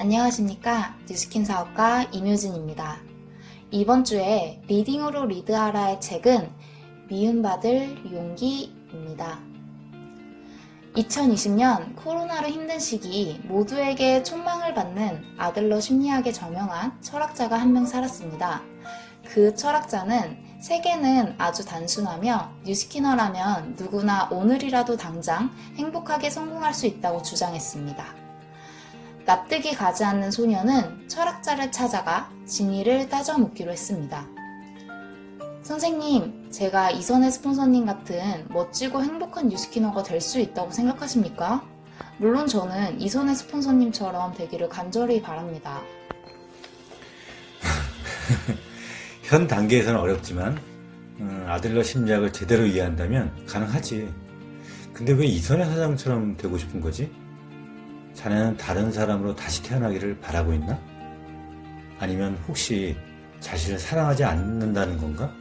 안녕하십니까. 뉴스킨 사업가 임효진입니다. 이번 주에 리딩으로 리드하라의 책은 미움받을 용기입니다. 2020년 코로나로 힘든 시기 모두에게 촉망을 받는 아들러 심리학에 저명한 철학자가 한 명 살았습니다. 그 철학자는 세계는 아주 단순하며 뉴스키너라면 누구나 오늘이라도 당장 행복하게 성공할 수 있다고 주장했습니다. 납득이 가지 않는 소녀는 철학자를 찾아가 진위를 따져 묻기로 했습니다. 선생님, 제가 이선의 스폰서님 같은 멋지고 행복한 뉴스키너가 될 수 있다고 생각하십니까? 물론 저는 이선의 스폰서님처럼 되기를 간절히 바랍니다. 현 단계에서는 어렵지만 아들러 심리학을 제대로 이해한다면 가능하지. 근데 왜 이선의 사장처럼 되고 싶은 거지? 자네는 다른 사람으로 다시 태어나기를 바라고 있나? 아니면 혹시 자신을 사랑하지 않는다는 건가?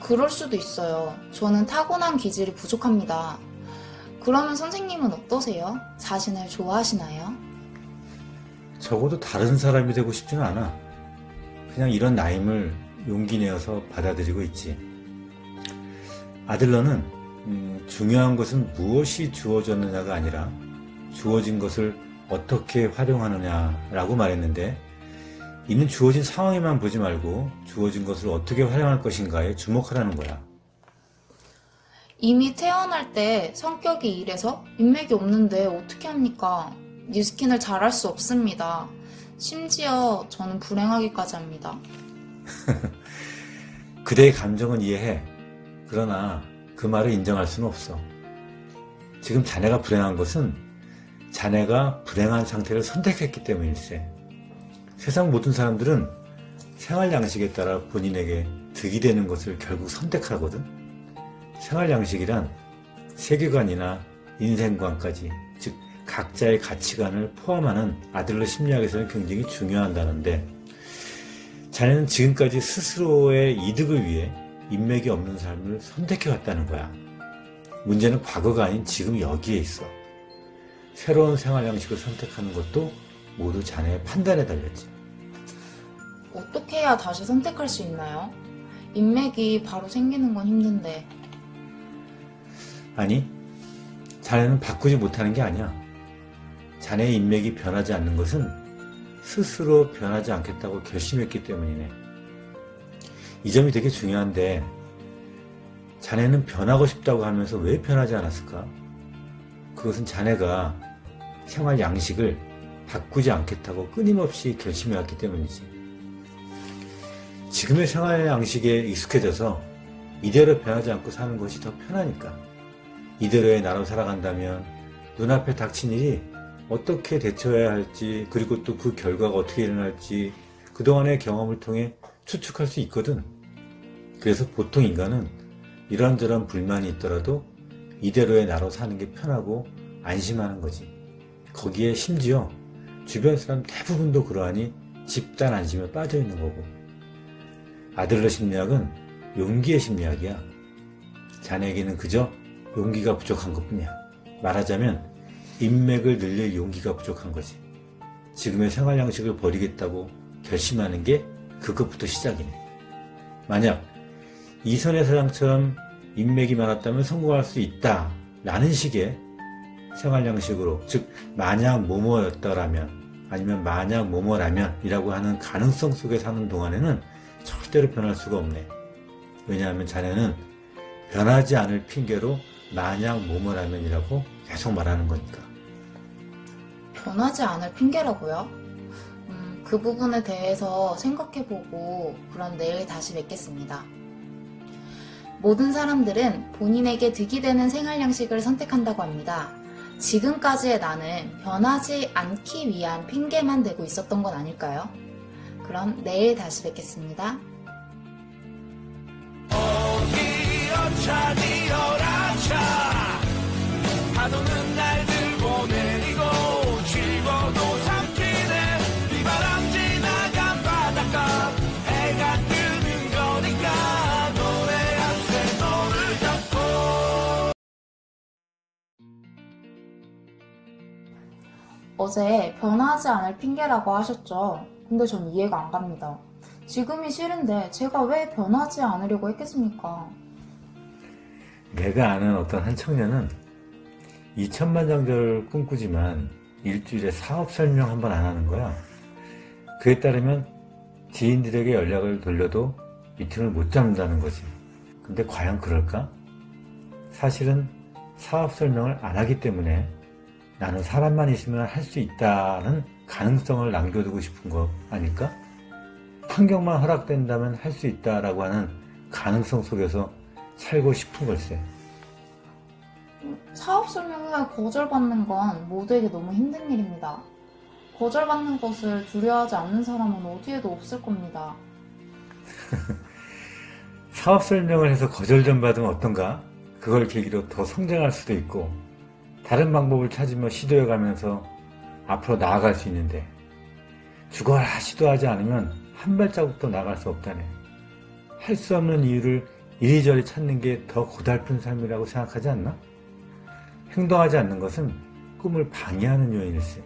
그럴 수도 있어요. 저는 타고난 기질이 부족합니다. 그러면 선생님은 어떠세요? 자신을 좋아하시나요? 적어도 다른 사람이 되고 싶지는 않아. 그냥 이런 나임을 용기 내어서 받아들이고 있지. 아들러는 중요한 것은 무엇이 주어졌느냐가 아니라 주어진 것을 어떻게 활용하느냐라고 말했는데, 이는 주어진 상황에만 보지 말고 주어진 것을 어떻게 활용할 것인가에 주목하라는 거야. 이미 태어날 때 성격이 이래서 인맥이 없는데 어떻게 합니까? 뉴스킨을 잘할 수 없습니다. 심지어 저는 불행하기까지 합니다. 그대의 감정은 이해해. 그러나 그 말을 인정할 수는 없어. 지금 자네가 불행한 것은 자네가 불행한 상태를 선택했기 때문일세. 세상 모든 사람들은 생활 양식에 따라 본인에게 득이 되는 것을 결국 선택하거든. 생활 양식이란 세계관이나 인생관까지, 즉 각자의 가치관을 포함하는 아들러 심리학에서는 굉장히 중요하다는데, 자네는 지금까지 스스로의 이득을 위해 인맥이 없는 삶을 선택해왔다는 거야. 문제는 과거가 아닌 지금 여기에 있어. 새로운 생활 양식을 선택하는 것도 모두 자네의 판단에 달렸지. 어떻게 해야 다시 선택할 수 있나요? 인맥이 바로 생기는 건 힘든데. 아니, 자네는 바꾸지 못하는 게 아니야. 자네의 인맥이 변하지 않는 것은 스스로 변하지 않겠다고 결심했기 때문이네. 이 점이 되게 중요한데, 자네는 변하고 싶다고 하면서 왜 변하지 않았을까? 그것은 자네가 생활 양식을 바꾸지 않겠다고 끊임없이 결심해왔기 때문이지. 지금의 생활 양식에 익숙해져서 이대로 변하지 않고 사는 것이 더 편하니까. 이대로의 나로 살아간다면 눈앞에 닥친 일이 어떻게 대처해야 할지, 그리고 또 그 결과가 어떻게 일어날지 그동안의 경험을 통해 추측할 수 있거든. 그래서 보통 인간은 이런저런 불만이 있더라도 이대로의 나로 사는 게 편하고 안심하는 거지. 거기에 심지어 주변 사람 대부분도 그러하니 집단 안심에 빠져 있는 거고. 아들러 심리학은 용기의 심리학이야. 자네에게는 그저 용기가 부족한 것뿐이야. 말하자면 인맥을 늘릴 용기가 부족한 거지. 지금의 생활 양식을 버리겠다고 결심하는 게 그것부터 시작이네. 만약 이선의 사장처럼 인맥이 많았다면 성공할 수 있다 라는 식의 생활 양식으로, 즉 만약 뭐뭐였더라면, 아니면 만약 뭐뭐라면 이라고 하는 가능성 속에 사는 동안에는 절대로 변할 수가 없네. 왜냐하면 자네는 변하지 않을 핑계로 만약 뭐뭐라면 이라고 계속 말하는 거니까. 변하지 않을 핑계라고요? 그 부분에 대해서 생각해보고 그럼 내일 다시 뵙겠습니다. 모든 사람들은 본인에게 득이 되는 생활 양식을 선택한다고 합니다. 지금까지의 나는 변하지 않기 위한 핑계만 대고 있었던 건 아닐까요? 그럼 내일 다시 뵙겠습니다. 파도는 날 들고 내리고 즐거도 삼키네. 비바람 지나간 바닷가 해가 뜨는 거니까 노래 한 새 너를 잡고. 어제 변하지 않을 핑계라고 하셨죠? 근데 전 이해가 안 갑니다. 지금이 싫은데 제가 왜 변하지 않으려고 했겠습니까? 내가 아는 어떤 한 청년은 2천만 장자를 꿈꾸지만 일주일에 사업 설명 한 번 안 하는 거야. 그에 따르면 지인들에게 연락을 돌려도 미팅을 못 잡는다는 거지. 근데 과연 그럴까? 사실은 사업 설명을 안 하기 때문에 나는 사람만 있으면 할 수 있다는 가능성을 남겨두고 싶은 거 아닐까? 환경만 허락된다면 할 수 있다라고 하는 가능성 속에서 살고 싶은 걸세. 사업 설명 후에 거절받는 건 모두에게 너무 힘든 일입니다. 거절받는 것을 두려워하지 않는 사람은 어디에도 없을 겁니다. 사업 설명을 해서 거절 좀 받으면 어떤가? 그걸 계기로 더 성장할 수도 있고 다른 방법을 찾으며 시도해가면서 앞으로 나아갈 수 있는데 죽어라 시도하지 않으면 한 발자국도 나갈 수 없다네. 할 수 없는 이유를 이리저리 찾는 게 더 고달픈 삶이라고 생각하지 않나? 행동하지 않는 것은 꿈을 방해하는 요인일세.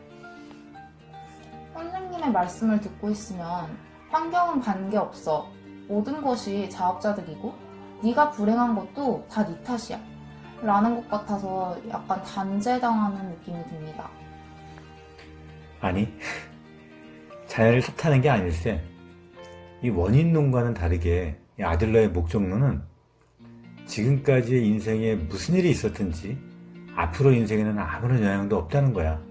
선생님의 말씀을 듣고 있으면 환경은 관계없어. 모든 것이 자업자득이고 네가 불행한 것도 다 네 탓이야. 라는 것 같아서 약간 단죄당하는 느낌이 듭니다. 아니, 자연을 탓하는 게 아닐세. 이 원인론과는 다르게 이 아들러의 목적론은 지금까지의 인생에 무슨 일이 있었든지 앞으로 인생에는 아무런 영향도 없다는 거야.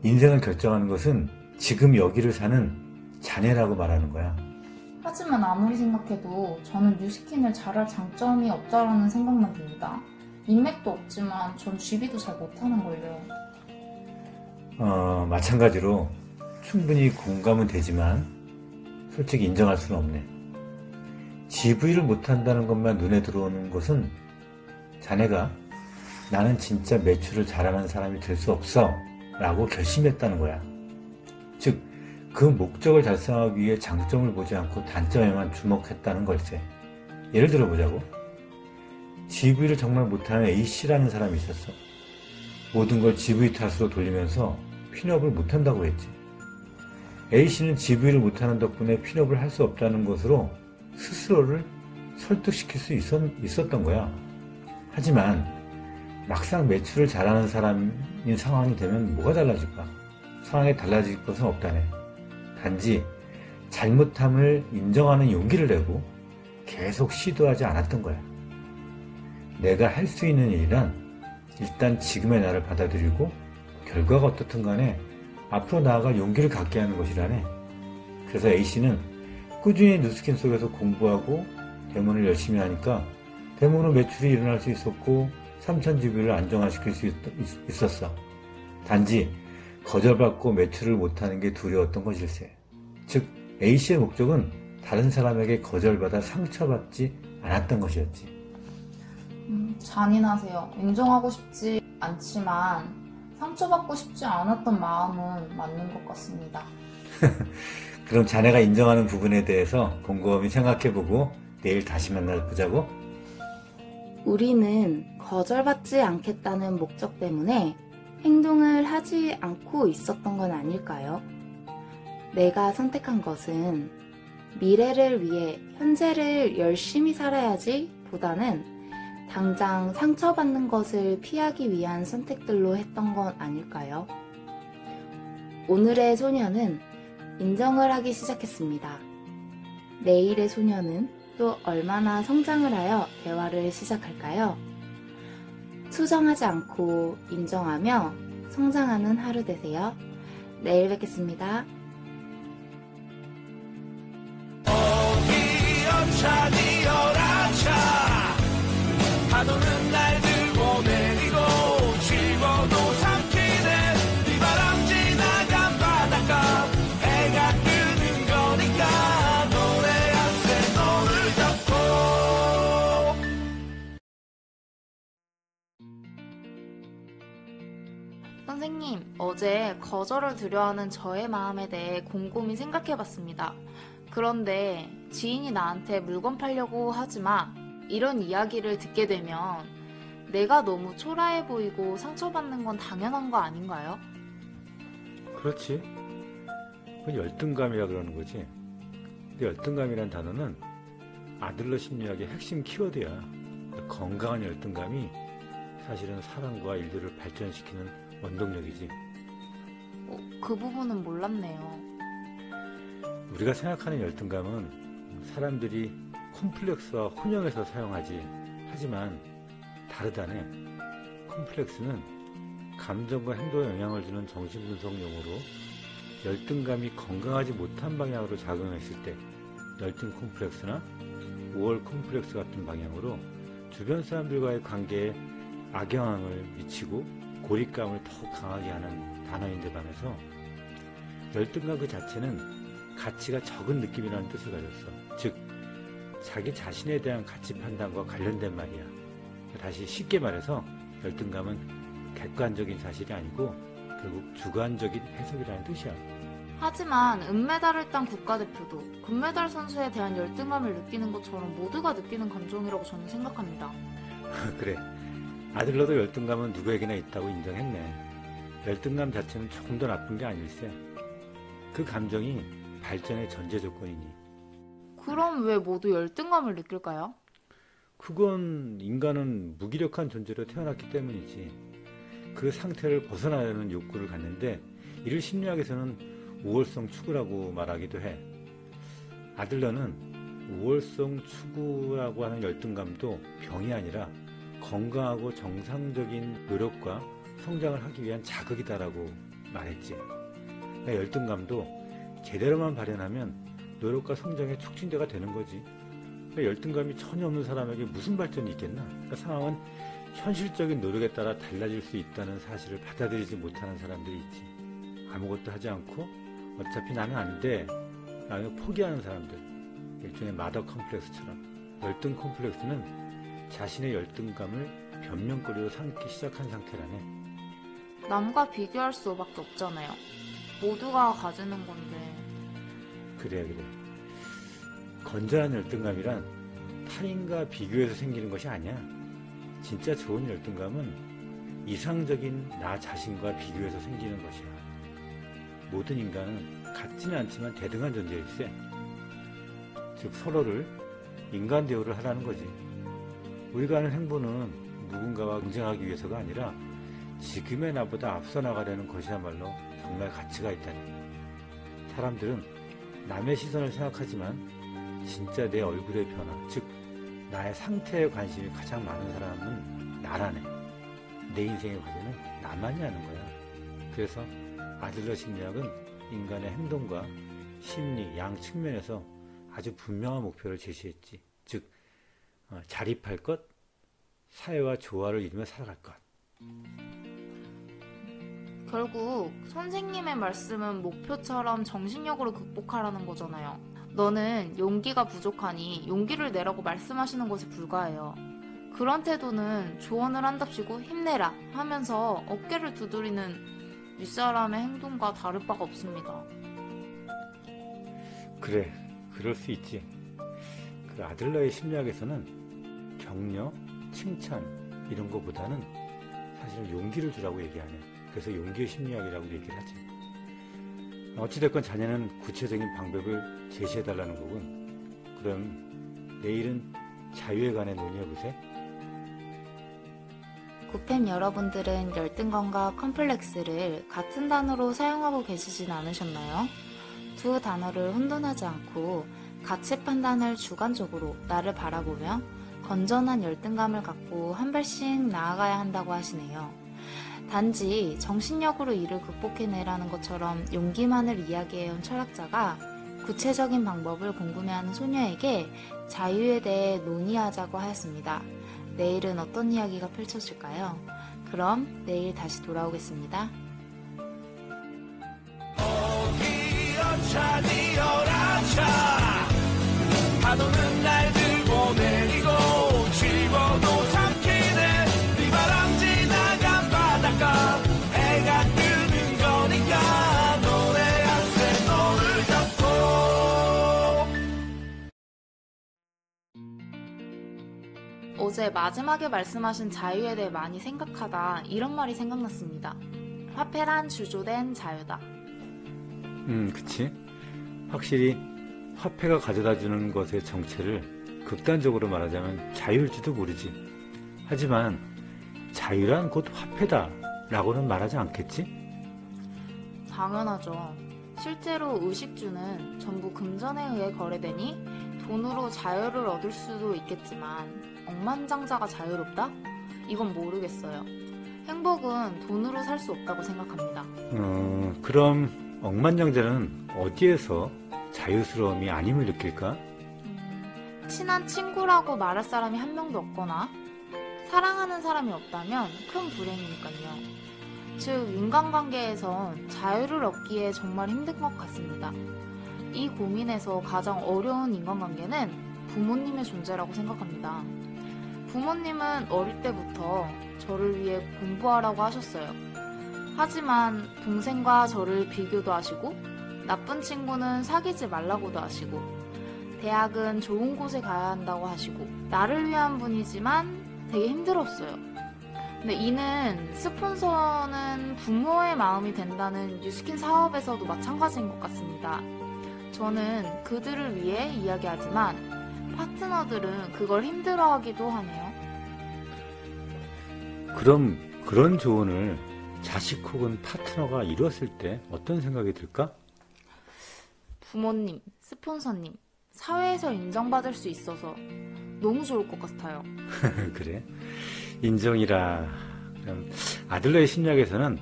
인생을 결정하는 것은 지금 여기를 사는 자네라고 말하는 거야. 하지만 아무리 생각해도 저는 뉴스킨을 잘할 장점이 없다라는 생각만 듭니다. 인맥도 없지만 전 GB도 잘 못하는걸요. 마찬가지로 충분히 공감은 되지만 솔직히 인정할 수는 없네. GV를 못한다는 것만 눈에 들어오는 것은 자네가 나는 진짜 매출을 잘하는 사람이 될 수 없어 라고 결심했다는 거야. 즉, 그 목적을 달성하기 위해 장점을 보지 않고 단점에만 주목했다는 걸세. 예를 들어보자고. GV를 정말 못하는 A씨라는 사람이 있었어. 모든 걸 GV 탓으로 돌리면서 핀업을 못한다고 했지. A씨는 GV를 못하는 덕분에 핀업을 할 수 없다는 것으로 스스로를 설득시킬 수 있었던 거야. 하지만 막상 매출을 잘하는 사람인 상황이 되면 뭐가 달라질까? 상황이 달라질 것은 없다네. 단지 잘못함을 인정하는 용기를 내고 계속 시도하지 않았던 거야. 내가 할 수 있는 일이란 일단 지금의 나를 받아들이고 결과가 어떻든 간에 앞으로 나아갈 용기를 갖게 하는 것이라네. 그래서 A씨는 꾸준히 뉴스킨 속에서 공부하고 데모를 열심히 하니까 데모로 매출이 일어날 수 있었고 3,000GB를 안정화시킬 수 있었어. 단지 거절받고 매출을 못하는 게 두려웠던 것일세. 즉 A씨의 목적은 다른 사람에게 거절받아 상처받지 않았던 것이었지. 잔인하세요. 인정하고 싶지 않지만 상처받고 싶지 않았던 마음은 맞는 것 같습니다. 그럼 자네가 인정하는 부분에 대해서 곰곰이 생각해보고 내일 다시 만나보자고? 우리는 거절받지 않겠다는 목적 때문에 행동을 하지 않고 있었던 건 아닐까요? 내가 선택한 것은 미래를 위해 현재를 열심히 살아야지 보다는 당장 상처받는 것을 피하기 위한 선택들로 했던 건 아닐까요? 오늘의 소녀는 인정을 하기 시작했습니다. 내일의 소녀는 또 얼마나 성장을 하여 대화를 시작할까요? 수정하지 않고 인정하며 성장하는 하루 되세요. 내일 뵙겠습니다. 파도는 날 들고 내리고 지워도 삼키네 비바람 지나간 바닷가 해가 뜨는 거니까 노래하세 너를 잡고. 선생님, 어제 거절을 두려워하는 저의 마음에 대해 곰곰이 생각해봤습니다. 그런데 지인이 나한테 물건 팔려고 하지 마, 이런 이야기를 듣게 되면 내가 너무 초라해 보이고 상처받는 건 당연한 거 아닌가요? 그렇지. 그건 열등감이라 그러는 거지. 근데 열등감이란 단어는 아들러 심리학의 핵심 키워드야. 건강한 열등감이 사실은 사랑과 인류를 발전시키는 원동력이지. 그 부분은 몰랐네요. 우리가 생각하는 열등감은 사람들이 콤플렉스와 혼용해서 사용하지. 하지만 다르다네. 콤플렉스는 감정과 행동에 영향을 주는 정신분석 용어로 열등감이 건강하지 못한 방향으로 작용했을 때 열등 콤플렉스나 우월 콤플렉스 같은 방향으로 주변 사람들과의 관계에 악영향을 미치고 고립감을 더욱 강하게 하는 단어인데 반해서 열등감 그 자체는 가치가 적은 느낌이라는 뜻을 가졌어. 즉 자기 자신에 대한 가치 판단과 관련된 말이야. 다시 쉽게 말해서 열등감은 객관적인 사실이 아니고 결국 주관적인 해석이라는 뜻이야. 하지만 은메달을 딴 국가대표도 금메달 선수에 대한 열등감을 느끼는 것처럼 모두가 느끼는 감정이라고 저는 생각합니다. 그래. 아들러도 열등감은 누구에게나 있다고 인정했네. 열등감 자체는 조금 더 나쁜 게 아닐세. 그 감정이 발전의 전제 조건이니. 그럼 왜 모두 열등감을 느낄까요? 그건 인간은 무기력한 존재로 태어났기 때문이지. 그 상태를 벗어나려는 욕구를 갖는데 이를 심리학에서는 우월성 추구라고 말하기도 해. 아들러는 우월성 추구라고 하는 열등감도 병이 아니라 건강하고 정상적인 노력과 성장을 하기 위한 자극이다라고 말했지. 열등감도 제대로만 발현하면 노력과 성장의 촉진제가 되는 거지. 열등감이 전혀 없는 사람에게 무슨 발전이 있겠나? 상황은 현실적인 노력에 따라 달라질 수 있다는 사실을 받아들이지 못하는 사람들이 있지. 아무것도 하지 않고 어차피 나는 안 돼 라며 포기하는 사람들. 일종의 마더 컴플렉스처럼. 열등 컴플렉스는 자신의 열등감을 변명거리로 삼기 시작한 상태라네. 남과 비교할 수밖에 없잖아요. 모두가 가지는 건데. 그래. 건전한 열등감이란 타인과 비교해서 생기는 것이 아니야. 진짜 좋은 열등감은 이상적인 나 자신과 비교해서 생기는 것이야. 모든 인간은 같지는 않지만 대등한 존재일세. 즉 서로를 인간 대우를 하라는 거지. 우리가 하는 행보는 누군가와 경쟁하기 위해서가 아니라 지금의 나보다 앞서 나가려는 것이야말로 정말 가치가 있다니. 사람들은 남의 시선을 생각하지만 진짜 내 얼굴의 변화, 즉 나의 상태에 관심이 가장 많은 사람은 나라네. 내 인생의 과제는 나만이 하는 거야. 그래서 아들러 심리학은 인간의 행동과 심리, 양 측면에서 아주 분명한 목표를 제시했지. 즉 자립할 것, 사회와 조화를 이루며 살아갈 것. 결국 선생님의 말씀은 목표처럼 정신력으로 극복하라는 거잖아요. 너는 용기가 부족하니 용기를 내라고 말씀하시는 것에 불과해요. 그런 태도는 조언을 한답시고 힘내라 하면서 어깨를 두드리는 윗사람의 행동과 다를 바가 없습니다. 그래, 그럴 수 있지. 그 아들러의 심리학에서는 격려, 칭찬 이런 거보다는 사실 용기를 주라고 얘기하네. 그래서 용기의 심리학이라고 얘기를 하지. 어찌됐건 자네는 구체적인 방법을 제시해달라는 거군. 그럼 내일은 자유에 관해 논의해보세. 구팸 여러분들은 열등감과 컴플렉스를 같은 단어로 사용하고 계시진 않으셨나요? 두 단어를 혼돈하지 않고 가치 판단을 주관적으로 나를 바라보며 건전한 열등감을 갖고 한 발씩 나아가야 한다고 하시네요. 단지 정신력으로 이를 극복해내라는 것처럼 용기만을 이야기해온 철학자가 구체적인 방법을 궁금해하는 소녀에게 자유에 대해 논의하자고 하였습니다. 내일은 어떤 이야기가 펼쳐질까요? 그럼 내일 다시 돌아오겠습니다. 어차니 열아차 파도는 날 들고 내리고 집어도 삼키네 비바람 지나간 바닷가 해가 뜨는 거니까 노래하세 너를 잡고. 어제 마지막에 말씀하신 자유에 대해 많이 생각하다 이런 말이 생각났습니다. 화폐란 주조된 자유다. 그치. 확실히 화폐가 가져다주는 것의 정체를 극단적으로 말하자면 자유일지도 모르지. 하지만 자유란 곧 화폐다 라고는 말하지 않겠지? 당연하죠. 실제로 의식주는 전부 금전에 의해 거래되니 돈으로 자유를 얻을 수도 있겠지만 억만장자가 자유롭다? 이건 모르겠어요. 행복은 돈으로 살 수 없다고 생각합니다. 그럼 억만장자는 어디에서 자유스러움이 아님을 느낄까? 친한 친구라고 말할 사람이 한 명도 없거나 사랑하는 사람이 없다면 큰 불행이니까요. 즉, 인간관계에선 자유를 얻기에 정말 힘든 것 같습니다. 이 고민에서 가장 어려운 인간관계는 부모님의 존재라고 생각합니다. 부모님은 어릴 때부터 저를 위해 공부하라고 하셨어요. 하지만 동생과 저를 비교도 하시고 나쁜 친구는 사귀지 말라고도 하시고 대학은 좋은 곳에 가야 한다고 하시고 나를 위한 분이지만 되게 힘들었어요. 근데 이는 스폰서는 부모의 마음이 된다는 뉴스킨 사업에서도 마찬가지인 것 같습니다. 저는 그들을 위해 이야기하지만 파트너들은 그걸 힘들어하기도 하네요. 그럼 그런 조언을 자식 혹은 파트너가 이뤘을 때 어떤 생각이 들까? 부모님, 스폰서님, 사회에서 인정받을 수 있어서 너무 좋을 것 같아요. 그래? 인정이라. 그럼 아들러의 심리학에서는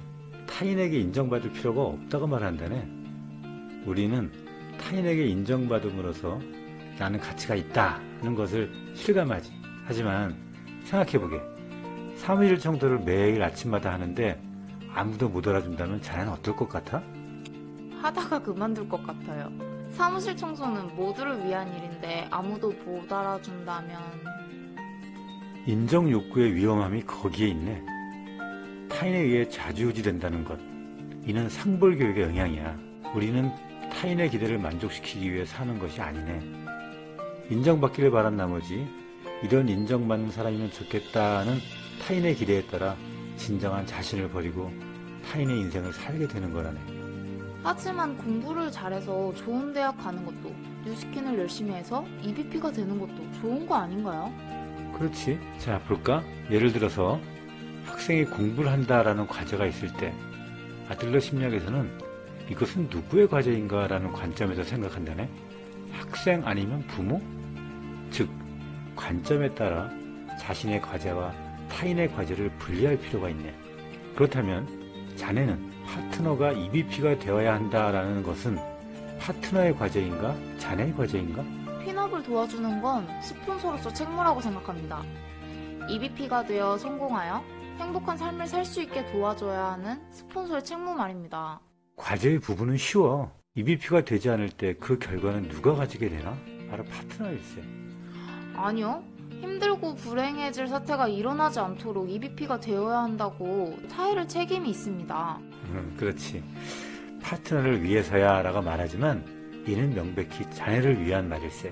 타인에게 인정받을 필요가 없다고 말한다네. 우리는 타인에게 인정받음으로써 나는 가치가 있다는 것을 실감하지. 하지만 생각해보게. 사무실 청소를 매일 아침마다 하는데 아무도 못 알아준다면 자네는 어떨 것 같아? 하다가 그만둘 것 같아요. 사무실 청소는 모두를 위한 일인데 아무도 못 알아준다면... 인정 욕구의 위험함이 거기에 있네. 타인에 의해 좌지우지된다는 것. 이는 상벌교육의 영향이야. 우리는 타인의 기대를 만족시키기 위해 사는 것이 아니네. 인정받기를 바란 나머지 이런 인정받는 사람이면 좋겠다는 타인의 기대에 따라 진정한 자신을 버리고 타인의 인생을 살게 되는 거라네. 하지만 공부를 잘해서 좋은 대학 가는 것도 뉴스킨을 열심히 해서 EBP가 되는 것도 좋은 거 아닌가요? 그렇지. 자, 볼까? 예를 들어서 학생이 공부를 한다라는 과제가 있을 때 아들러 심리학에서는 이것은 누구의 과제인가 라는 관점에서 생각한다네. 학생 아니면 부모? 즉, 관점에 따라 자신의 과제와 타인의 과제를 분리할 필요가 있네. 그렇다면 자네는 파트너가 EBP가 되어야 한다라는 것은 파트너의 과제인가? 자네의 과제인가? 핀업을 도와주는 건 스폰서로서 책무라고 생각합니다. EBP가 되어 성공하여 행복한 삶을 살 수 있게 도와줘야 하는 스폰서의 책무 말입니다. 과제의 부분은 쉬워. EBP가 되지 않을 때 그 결과는 누가 가지게 되나? 바로 파트너일세. 아니요. 힘들고 불행해질 사태가 일어나지 않도록 EBP가 되어야 한다고 타일을 책임이 있습니다. 그렇지. 파트너를 위해서야 라고 말하지만 이는 명백히 자네를 위한 말일세.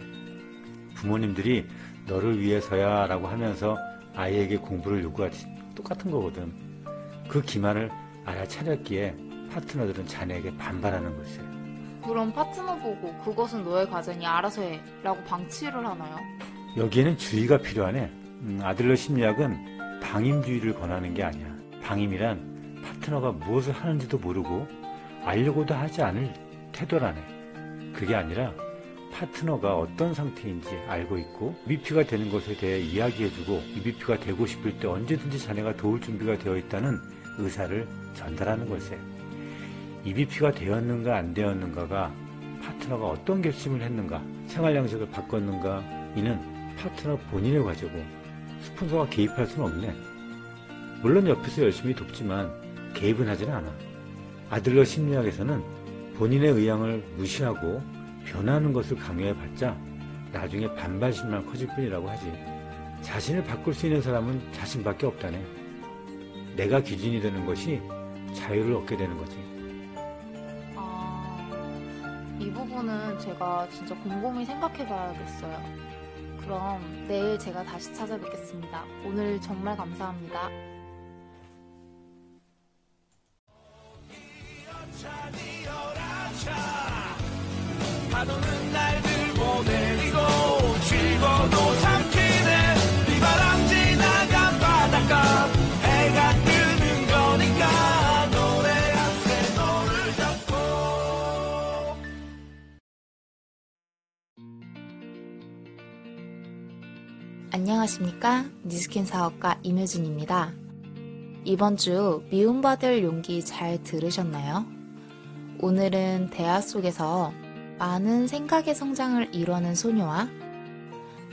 부모님들이 너를 위해서야 라고 하면서 아이에게 공부를 요구하지 똑같은 거거든. 그 기만을 알아차렸기에 파트너들은 자네에게 반발하는 것이에요. 그럼 파트너 보고 그것은 너의 과제니 알아서 해 라고 방치를 하나요? 여기에는 주의가 필요하네. 아들러 심리학은 방임주의를 권하는 게 아니야. 방임이란 파트너가 무엇을 하는지도 모르고 알려고도 하지 않을 태도라네. 그게 아니라 파트너가 어떤 상태인지 알고 있고 EBP가 되는 것에 대해 이야기해주고 EBP가 되고 싶을 때 언제든지 자네가 도울 준비가 되어 있다는 의사를 전달하는 것이에요. EBP가 되었는가 안 되었는가가 파트너가 어떤 결심을 했는가, 생활 양식을 바꿨는가, 이는 파트너 본인의 과제고 스폰서가 개입할 수는 없네. 물론 옆에서 열심히 돕지만 개입은 하지는 않아. 아들러 심리학에서는 본인의 의향을 무시하고 변하는 것을 강요해봤자 나중에 반발심만 커질 뿐이라고 하지. 자신을 바꿀 수 있는 사람은 자신밖에 없다네. 내가 기준이 되는 것이 자유를 얻게 되는 거지. 이 부분은 제가 진짜 곰곰이 생각해 봐야겠어요. 그럼 내일 제가 다시 찾아뵙겠습니다. 오늘 정말 감사합니다. 차 파도는 날들 보내리고 집어도 삼키네 비바람 지나간 바닷가 해가 뜨는 거니까 노래한 새 너를 잡고. 안녕하십니까? 뉴스킨 사업가 임효진입니다. 이번 주 미움받을 용기 잘 들으셨나요? 오늘은 대화 속에서 많은 생각의 성장을 이뤄낸 소녀와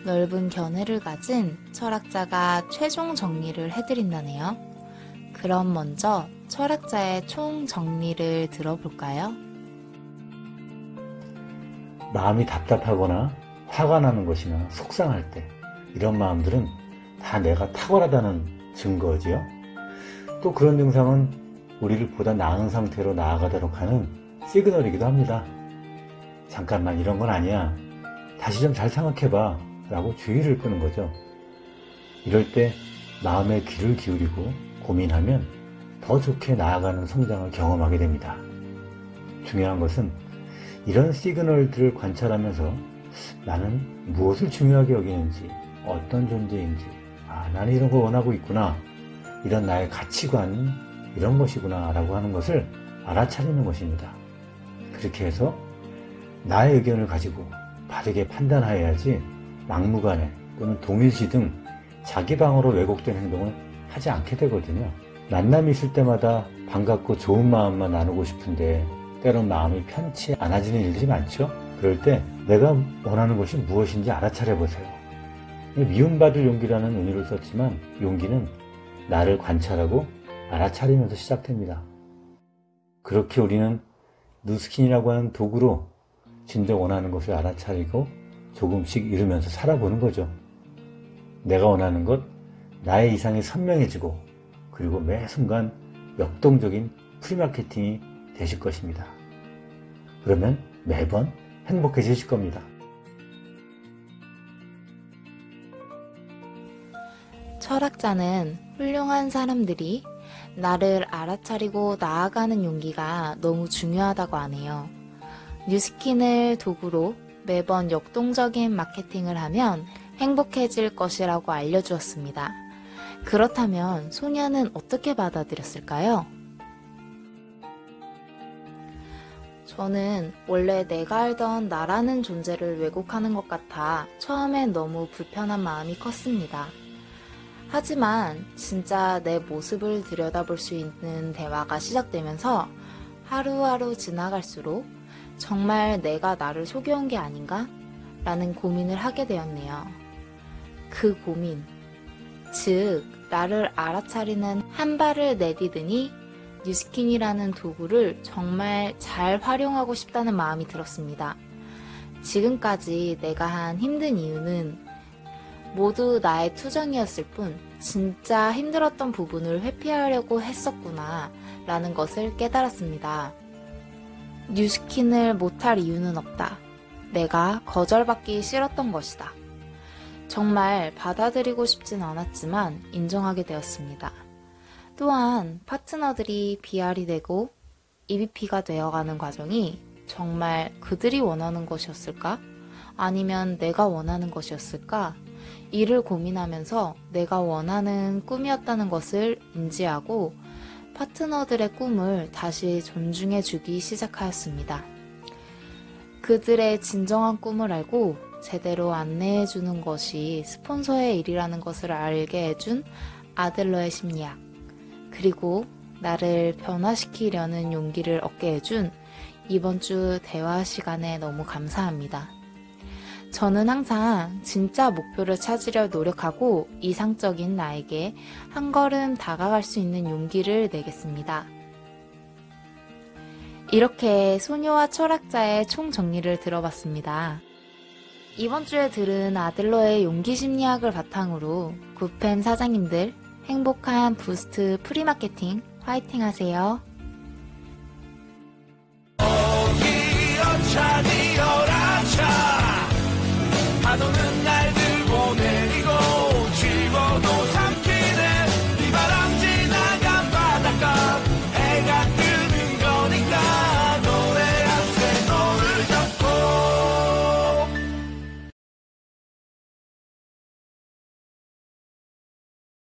넓은 견해를 가진 철학자가 최종 정리를 해드린다네요. 그럼 먼저 철학자의 총 정리를 들어볼까요? 마음이 답답하거나 화가 나는 것이나 속상할 때 이런 마음들은 다 내가 탁월하다는 증거지요. 또 그런 증상은 우리를 보다 나은 상태로 나아가도록 하는 시그널이기도 합니다. 잠깐만 이런 건 아니야. 다시 좀 잘 생각해봐 라고 주의를 끄는 거죠. 이럴 때 마음의 귀를 기울이고 고민하면 더 좋게 나아가는 성장을 경험하게 됩니다. 중요한 것은 이런 시그널들을 관찰하면서 나는 무엇을 중요하게 여기는지, 어떤 존재인지, 나는 이런 걸 원하고 있구나, 이런 나의 가치관, 이런 것이구나 라고 하는 것을 알아차리는 것입니다. 그렇게 해서 나의 의견을 가지고 바르게 판단하여야지 막무가내 또는 동일시 등 자기 방어로 왜곡된 행동을 하지 않게 되거든요. 만남이 있을 때마다 반갑고 좋은 마음만 나누고 싶은데 때론 마음이 편치 않아지는 일들이 많죠. 그럴 때 내가 원하는 것이 무엇인지 알아차려보세요. 미움받을 용기라는 의미를 썼지만 용기는 나를 관찰하고 알아차리면서 시작됩니다. 그렇게 우리는 누스킨이라고 하는 도구로 진정 원하는 것을 알아차리고 조금씩 이루면서 살아보는 거죠. 내가 원하는 것, 나의 이상이 선명해지고 그리고 매 순간 역동적인 프리마케팅이 되실 것입니다. 그러면 매번 행복해지실 겁니다. 철학자는 훌륭한 사람들이 나를 알아차리고 나아가는 용기가 너무 중요하다고 하네요. 뉴스킨을 도구로 매번 역동적인 마케팅을 하면 행복해질 것이라고 알려주었습니다. 그렇다면 소녀는 어떻게 받아들였을까요? 저는 원래 내가 알던 나라는 존재를 왜곡하는 것 같아 처음엔 너무 불편한 마음이 컸습니다. 하지만 진짜 내 모습을 들여다볼 수 있는 대화가 시작되면서 하루하루 지나갈수록 정말 내가 나를 속여온 게 아닌가? 라는 고민을 하게 되었네요. 그 고민, 즉 나를 알아차리는 한 발을 내디드니 뉴스킨이라는 도구를 정말 잘 활용하고 싶다는 마음이 들었습니다. 지금까지 내가 한 힘든 이유는 모두 나의 투정이었을 뿐 진짜 힘들었던 부분을 회피하려고 했었구나 라는 것을 깨달았습니다. 뉴스킨을 못할 이유는 없다. 내가 거절받기 싫었던 것이다. 정말 받아들이고 싶진 않았지만 인정하게 되었습니다. 또한 파트너들이 BR이 되고 EVP가 되어가는 과정이 정말 그들이 원하는 것이었을까? 아니면 내가 원하는 것이었을까? 이를 고민하면서 내가 원하는 꿈이었다는 것을 인지하고 파트너들의 꿈을 다시 존중해주기 시작하였습니다. 그들의 진정한 꿈을 알고 제대로 안내해주는 것이 스폰서의 일이라는 것을 알게 해준 아들러의 심리학, 그리고 나를 변화시키려는 용기를 얻게 해준 이번 주 대화 시간에 너무 감사합니다. 저는 항상 진짜 목표를 찾으려 노력하고 이상적인 나에게 한 걸음 다가갈 수 있는 용기를 내겠습니다. 이렇게 소녀와 철학자의 총정리를 들어봤습니다. 이번 주에 들은 아들러의 용기 심리학을 바탕으로 굿팸 사장님들 행복한 부스트 프리마케팅 화이팅 하세요. 어디 어차피